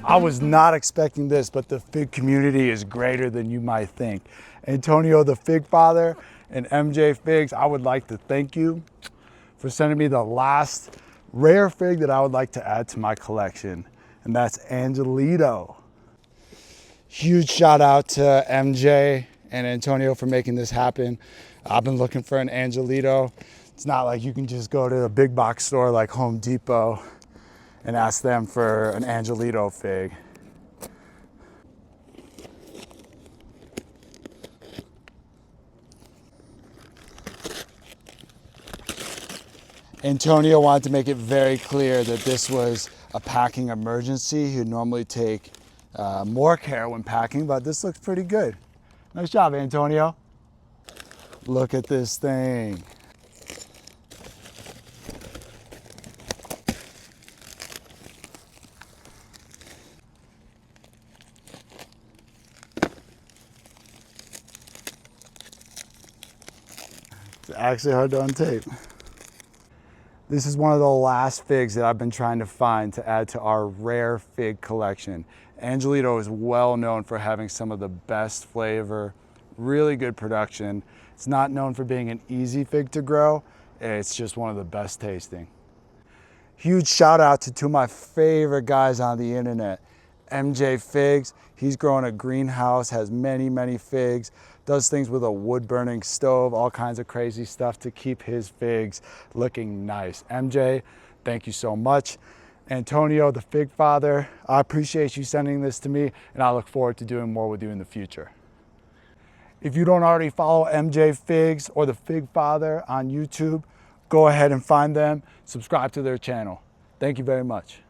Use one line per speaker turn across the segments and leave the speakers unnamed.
I was not expecting this, but the fig community is greater than you might think. Antonio, the Fig Father, and MJFigs, I would like to thank you for sending me the last rare fig that I would like to add to my collection, and that's Angelito. Huge shout out to MJ and Antonio for making this happen. I've been looking for an Angelito. It's not like you can just go to a big box store like Home Depot and ask them for an Angelito fig. Antonio wanted to make it very clear that this was a packing emergency. He'd normally take more care when packing, but this looks pretty good. Nice job, Antonio. Look at this thing. It's actually hard to untape. This is one of the last figs that I've been trying to find to add to our rare fig collection. Angelito is well known for having some of the best flavor, really good production. It's not known for being an easy fig to grow. It's just one of the best tasting. Huge shout out to two of my favorite guys on the internet. MJFigs, he's growing a greenhouse, has many figs, does things with a wood burning stove, all kinds of crazy stuff to keep his figs looking nice. MJ, thank you so much. Antonio, the Fig Father, I appreciate you sending this to me, and I look forward to doing more with you in the future. If you don't already follow MJFigs or the Fig Father on YouTube, go ahead and find them, subscribe to their channel. Thank you very much.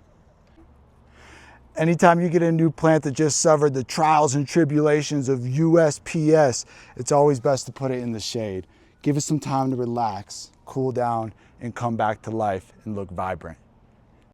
Anytime you get a new plant that just suffered the trials and tribulations of USPS, it's always best to put it in the shade. Give it some time to relax, cool down, and come back to life and look vibrant.